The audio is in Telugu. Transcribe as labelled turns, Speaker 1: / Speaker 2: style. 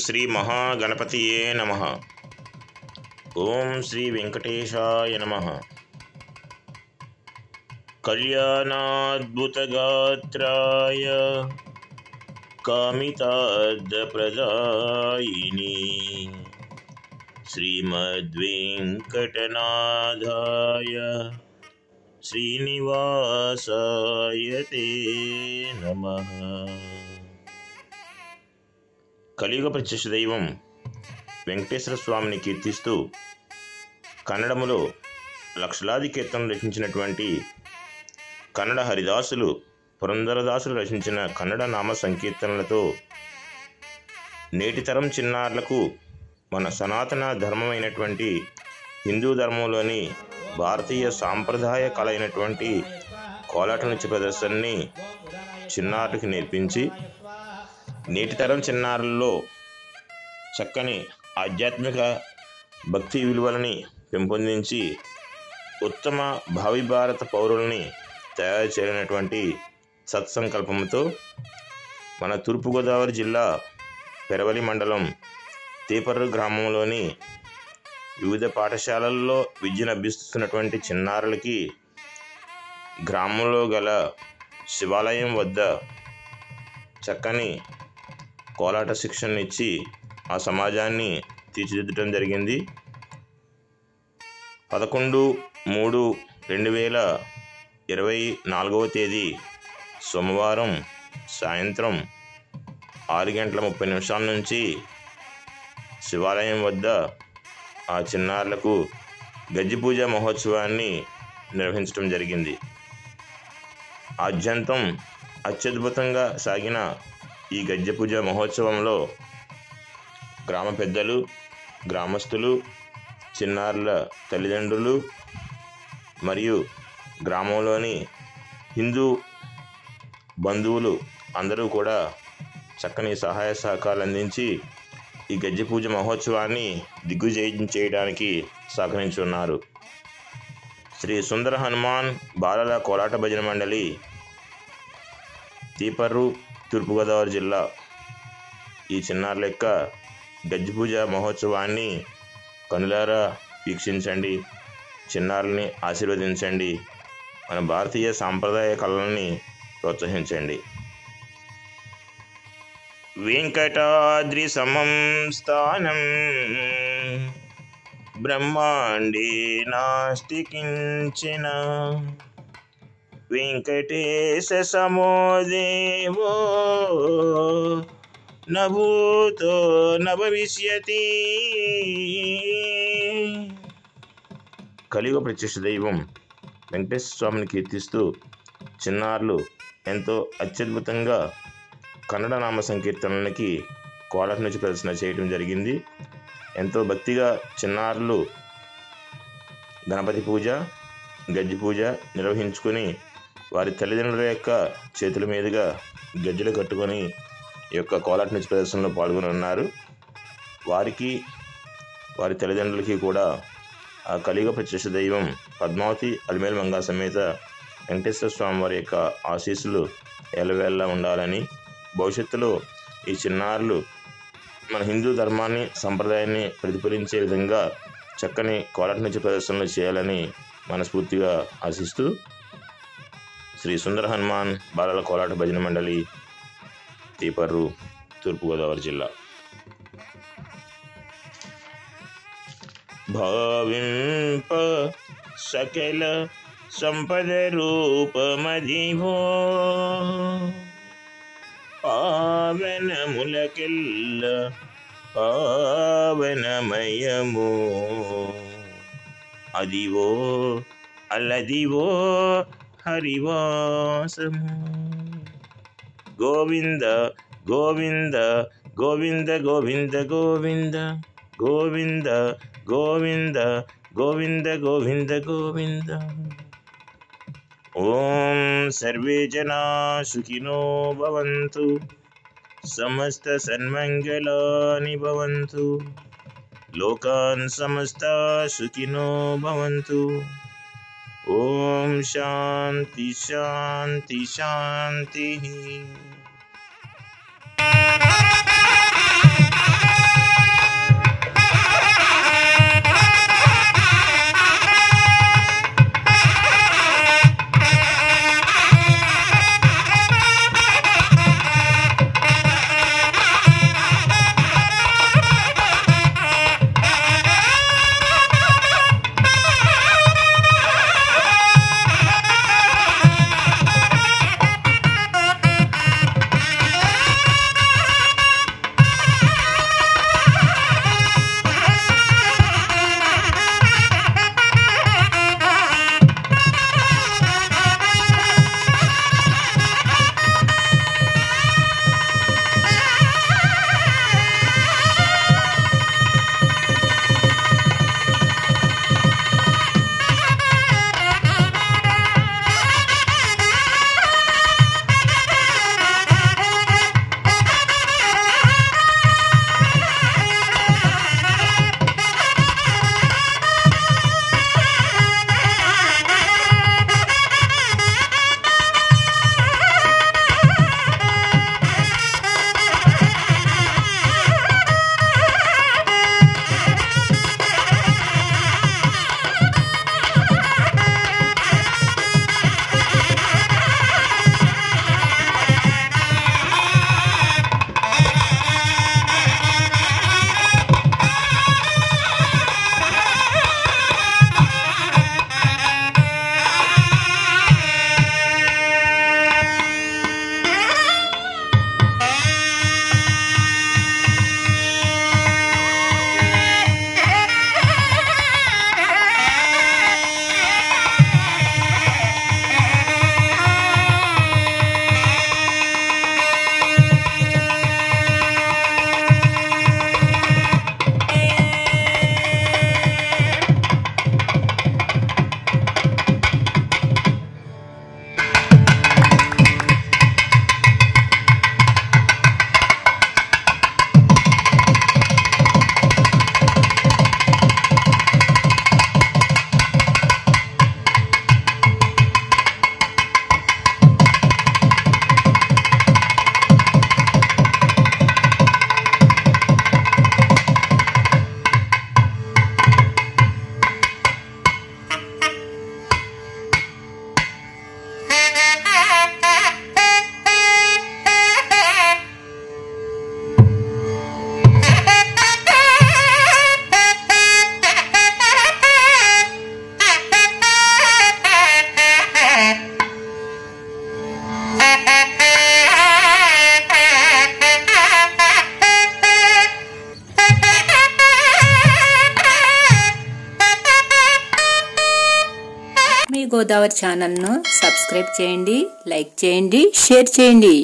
Speaker 1: శ్రీ మహాగణపతియే నమః. ఓం శ్రీ వెంకటేశాయ నమః. కళ్యాణాద్భుతగాత్రాయ కామితార్థప్రదాయిని శ్రీమద్వేంకటనాథాయ శ్రీనివాసాయ తే నమః. కలియుగ ప్రత్యక్ష దైవం వెంకటేశ్వర స్వామిని కీర్తిస్తూ కన్నడములో లక్షలాది కీర్తనలు రచించినటువంటి కన్నడ హరిదాసులు పురంధరదాసులు రచించిన కన్నడ నామ సంకీర్తనలతో నేటి తరం చిన్నారులకు మన సనాతన ధర్మమైనటువంటి హిందూ ధర్మంలోని భారతీయ సాంప్రదాయ కళ అయినటువంటి కోలాట నృత్య ప్రదర్శనని చిన్నారులకు నేర్పించి నేటి తరం చిన్నారుల్లో చక్కని ఆధ్యాత్మిక భక్తి విలువలని పెంపొందించి ఉత్తమ భావి భారత పౌరుల్ని తయారు చేయనటువంటి సత్సంకల్పంతో మన తూర్పుగోదావరి జిల్లా పెరవలి మండలం తీపర్రు గ్రామంలోని వివిధ పాఠశాలల్లో విద్యను అభ్యసిస్తున్నటువంటి చిన్నారులకి గ్రామంలో గల శివాలయం వద్ద చక్కని కోలాట శిక్షణ ఇచ్చి ఆ సమాజాన్ని తీర్చిదిద్దడం జరిగింది. 11/3/2024 సోమవారం సాయంత్రం 6:30 నుంచి శివాలయం వద్ద ఆ చిన్నారులకు గజ్జి పూజ మహోత్సవాన్ని నిర్వహించడం జరిగింది. ఆద్యంతం అత్యద్భుతంగా సాగిన ఈ గజ్జి పూజ మహోత్సవంలో గ్రామ పెద్దలు, గ్రామస్తులు, చిన్నారుల తల్లిదండ్రులు మరియు గ్రామంలోని హిందూ బంధువులు అందరూ కూడా చక్కని సహాయ సహకారాలు అందించి ఈ గజ్జి పూజ మహోత్సవాన్ని దిగ్విజయం చేయడానికి సహకరించున్నారు. శ్రీ సుందర హనుమాన్ బాలల కోలాట భజన మండలి, తీపర్రు, తూర్పుగోదావరి జిల్లా ఈ చిన్నారుల యొక్క గజ్జి పూజ మహోత్సవాన్ని కనులారా వీక్షించండి, చిన్నారుల్ని ఆశీర్వదించండి, మన భారతీయ సాంప్రదాయ కళలని ప్రోత్సహించండి. వెంకటాద్రి సమం స్థానం బ్రహ్మాండే నాస్తి కించన వెంకటేశ సమో దేవో న భూతో న భవిష్యతి. కలియుగ ప్రత్యక్ష దైవం వెంకటేశ్వర స్వామిని కీర్తిస్తూ చిన్నారులు ఎంతో అత్యద్భుతంగా కన్నడ నామ సంకీర్తనలకి కోలాట నుంచి ప్రదర్శన చేయడం జరిగింది. ఎంతో భక్తిగా చిన్నారులు గణపతి పూజ, గజ్జి పూజ నిర్వహించుకొని వారి తల్లిదండ్రుల యొక్క చేతుల మీదుగా గజ్జలు కట్టుకొని ఈ యొక్క కోలాట నుంచి ప్రదర్శనలో పాల్గొని ఉన్నారు. వారికి వారి తల్లిదండ్రులకి కూడా ఆ కలియుగ ప్రత్యక్ష దైవం పద్మావతి అలిమేలు మంగా సమేత వెంకటేశ్వర స్వామి వారి యొక్క ఆశీస్సులు ఎల్లవేళలా ఉండాలని, భవిష్యత్తులో ఈ చిన్నారులు మన హిందూ ధర్మాన్ని, సంప్రదాయాన్ని ప్రతిఫలించే విధంగా చక్కని కోలాట నుంచి ప్రదర్శనలు చేయాలని మనస్ఫూర్తిగా ఆశిస్తూ శ్రీ సుందర హనుమాన్ బాలల కోలాట భజన మండలి, తీపర్రు, తూర్పుగోదావరి జిల్లా. భావింప సకల సంపద రూపమదివో పావనములకెల్ల పావనమయము అదివో అల్లదివో హరివాసము. గోవింద గోవింద గోవింద గోవింద గోవింద గోవింద గోవింద గోవింద గోవింద గోవింద. ఓం సర్వే జనా సుఖినో భవంతు, సమస్త సన్మంగళాని భవంతు, లోకాన్ సమస్తా సుఖినో భవంతు. ఓం శాంతి శాంతి శాంతి.
Speaker 2: మీ గోదావరి ఛానల్ను సబ్స్క్రైబ్ చేయండి, లైక్ చేయండి, షేర్ చేయండి.